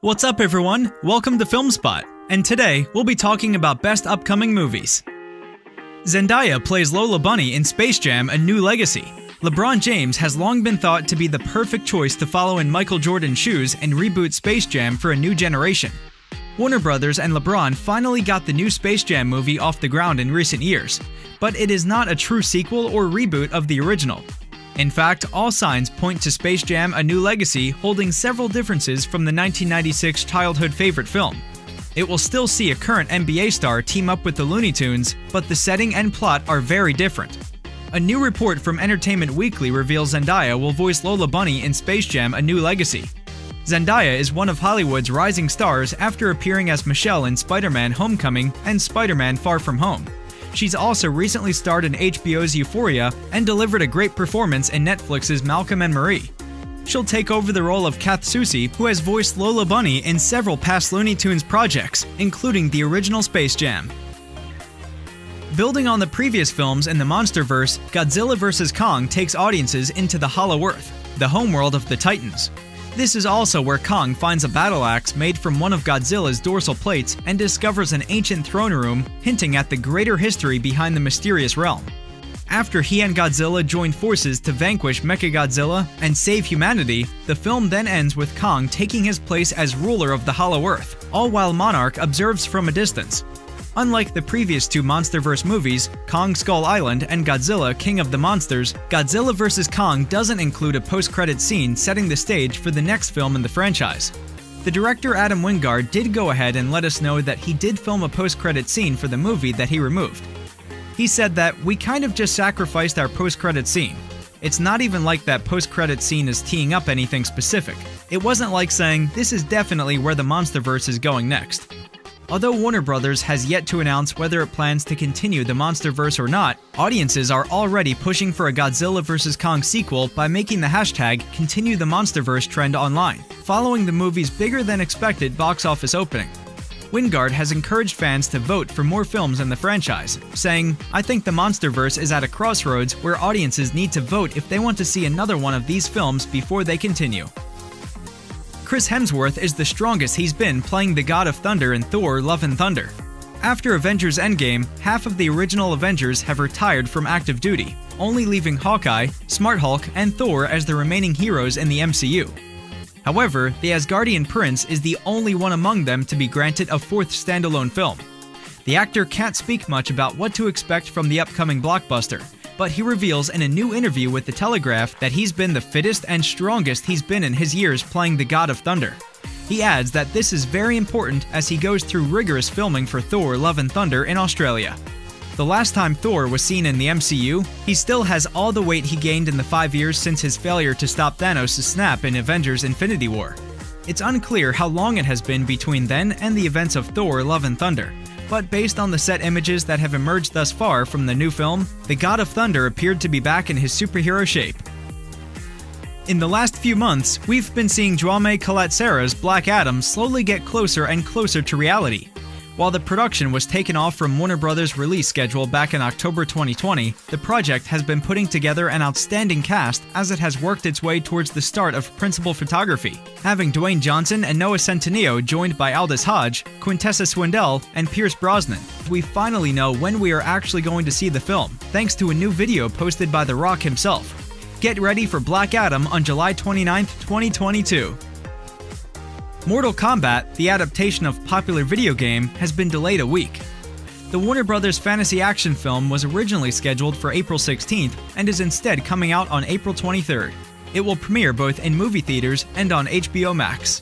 What's up everyone? Welcome to FilmSpot, and today we'll be talking about best upcoming movies. Zendaya plays Lola Bunny in Space Jam: A New Legacy. LeBron James has long been thought to be the perfect choice to follow in Michael Jordan's shoes and reboot Space Jam for a new generation. Warner Brothers and LeBron finally got the new Space Jam movie off the ground in recent years, but it is not a true sequel or reboot of the original. In fact, all signs point to Space Jam: A New Legacy holding several differences from the 1996 childhood favorite film. It will still see a current NBA star team up with the Looney Tunes, but the setting and plot are very different. A new report from Entertainment Weekly reveals Zendaya will voice Lola Bunny in Space Jam: A New Legacy. Zendaya is one of Hollywood's rising stars after appearing as Michelle in Spider-Man: Homecoming and Spider-Man: Far From Home. She's also recently starred in HBO's Euphoria and delivered a great performance in Netflix's Malcolm and Marie. She'll take over the role of Kath Soucie, who has voiced Lola Bunny in several past Looney Tunes projects, including the original Space Jam. Building on the previous films in the MonsterVerse, Godzilla vs. Kong takes audiences into the Hollow Earth, the homeworld of the Titans. This is also where Kong finds a battle axe made from one of Godzilla's dorsal plates and discovers an ancient throne room, hinting at the greater history behind the mysterious realm. After he and Godzilla join forces to vanquish Mechagodzilla and save humanity, the film then ends with Kong taking his place as ruler of the Hollow Earth, all while Monarch observes from a distance. Unlike the previous two MonsterVerse movies, Kong Skull Island and Godzilla King of the Monsters, Godzilla vs. Kong doesn't include a post-credit scene setting the stage for the next film in the franchise. The director Adam Wingard did go ahead and let us know that he did film a post-credit scene for the movie that he removed. He said that, "We kind of just sacrificed our post-credit scene. It's not even like that post-credit scene is teeing up anything specific. It wasn't like saying, this is definitely where the MonsterVerse is going next." Although Warner Brothers has yet to announce whether it plans to continue the MonsterVerse or not, audiences are already pushing for a Godzilla vs. Kong sequel by making the hashtag #ContinueTheMonsterVerse trend online, following the movie's bigger-than-expected box office opening. Wingard has encouraged fans to vote for more films in the franchise, saying, "I think the MonsterVerse is at a crossroads where audiences need to vote if they want to see another one of these films before they continue." Chris Hemsworth is the strongest he's been playing the God of Thunder in Thor: Love and Thunder. After Avengers Endgame, half of the original Avengers have retired from active duty, only leaving Hawkeye, Smart Hulk, and Thor as the remaining heroes in the MCU. However, the Asgardian prince is the only one among them to be granted a fourth standalone film. The actor can't speak much about what to expect from the upcoming blockbuster, but he reveals in a new interview with The Telegraph that he's been the fittest and strongest he's been in his years playing the God of Thunder. He adds that this is very important as he goes through rigorous filming for Thor: Love and Thunder in Australia. The last time Thor was seen in the MCU, he still has all the weight he gained in the 5 years since his failure to stop Thanos' snap in Avengers: Infinity War. It's unclear how long it has been between then and the events of Thor: Love and Thunder, but based on the set images that have emerged thus far from the new film, the God of Thunder appeared to be back in his superhero shape. In the last few months, we've been seeing Jaume Collet-Serra's Black Adam slowly get closer and closer to reality. While the production was taken off from Warner Brothers' release schedule back in October 2020, the project has been putting together an outstanding cast as it has worked its way towards the start of principal photography, having Dwayne Johnson and Noah Centineo joined by Aldous Hodge, Quintessa Swindell, and Pierce Brosnan. We finally know when we are actually going to see the film, thanks to a new video posted by The Rock himself. Get ready for Black Adam on July 29, 2022. Mortal Kombat, the adaptation of popular video game, has been delayed a week. The Warner Brothers fantasy action film was originally scheduled for April 16th and is instead coming out on April 23rd. It will premiere both in movie theaters and on HBO Max.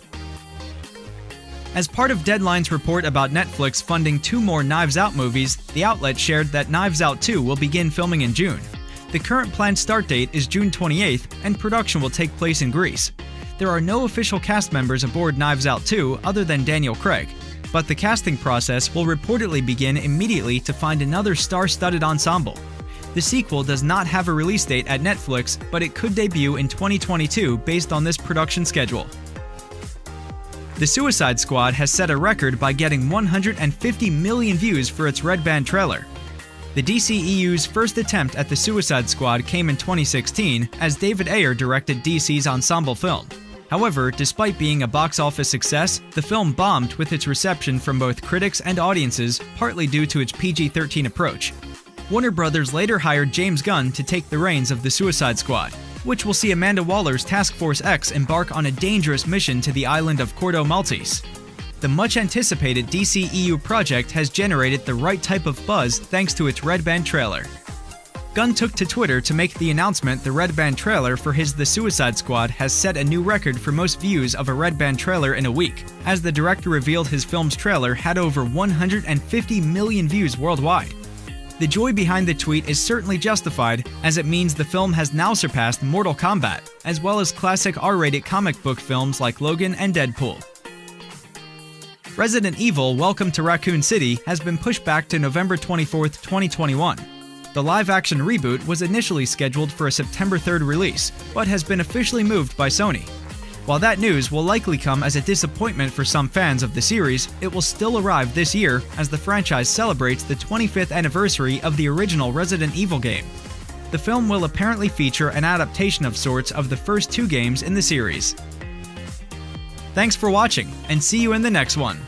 As part of Deadline's report about Netflix funding 2 more Knives Out movies, the outlet shared that Knives Out 2 will begin filming in June. The current planned start date is June 28th, and production will take place in Greece. There are no official cast members aboard Knives Out 2 other than Daniel Craig, but the casting process will reportedly begin immediately to find another star-studded ensemble. The sequel does not have a release date at Netflix, but it could debut in 2022 based on this production schedule. The Suicide Squad has set a record by getting 150 million views for its Red Band trailer. The DCEU's first attempt at the Suicide Squad came in 2016 as David Ayer directed DC's ensemble film. However, despite being a box office success, the film bombed with its reception from both critics and audiences, partly due to its PG-13 approach. Warner Brothers later hired James Gunn to take the reins of the Suicide Squad, which will see Amanda Waller's Task Force X embark on a dangerous mission to the island of Corto Maltese. The much-anticipated DCEU project has generated the right type of buzz thanks to its Red Band trailer. Gunn took to Twitter to make the announcement the Red Band trailer for his The Suicide Squad has set a new record for most views of a Red Band trailer in a week, as the director revealed his film's trailer had over 150 million views worldwide. The joy behind the tweet is certainly justified, as it means the film has now surpassed Mortal Kombat, as well as classic R-rated comic book films like Logan and Deadpool. Resident Evil: Welcome to Raccoon City has been pushed back to November 24, 2021. The live-action reboot was initially scheduled for a September 3rd release, but has been officially moved by Sony. While that news will likely come as a disappointment for some fans of the series, it will still arrive this year as the franchise celebrates the 25th anniversary of the original Resident Evil game. The film will apparently feature an adaptation of sorts of the first two games in the series. Thanks for watching, and see you in the next one!